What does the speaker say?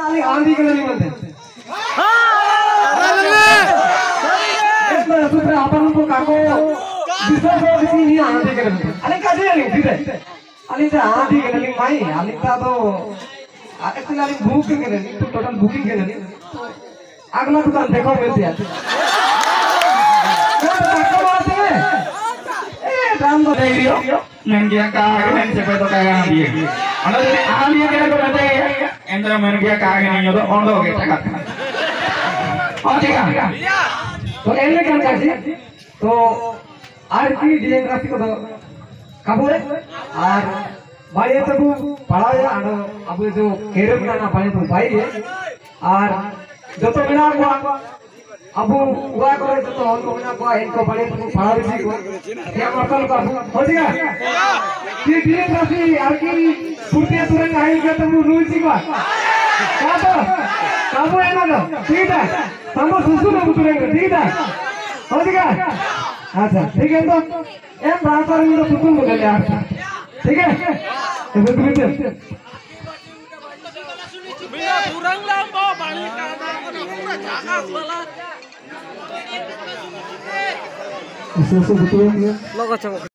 आली आंधी के नहीं बनते सुपर अपन को काको विश्वास होती नहीं आंधी के नहीं अरे काजे नहीं धीरे अली तो आंधी के नहीं माई अली तो एक्चुअली अली बुक के नहीं तो टोटल बुकिंग के नहीं अगला दुकान देखो मिलती है दाम तो देख लियो नंगिया का आगे से पे तो क्या दिए अगर आलिया के को रहते एंद्र मन गया का आगे नहीं हो तो ऑन हो गया टका और ठीक है तो एने क्या करती तो आर की डिजाइन राशि को तो कबूल और बाड़ी तो पढ़ा है अब जो केरल का ना पानी तो भाई है और जो तो बिना हुआ अब हुआ करे तो हम को बिना हुआ इनको बड़े तो पढ़ा भी को क्या मतलब का हो जाएगा ये डिजाइन राशि आर की पूर्ति तुरंत आई के तो रूल सी का क्या तो काबू है ना ठीक है हम सुसु में उतरेंगे ठीक है हो जाएगा अच्छा ठीक है तो एक बात पर मुझे पुतुल बोले यार ठीक है तो तुम बिना durang lambo balik kanan pura jangan salah सुसु betul ya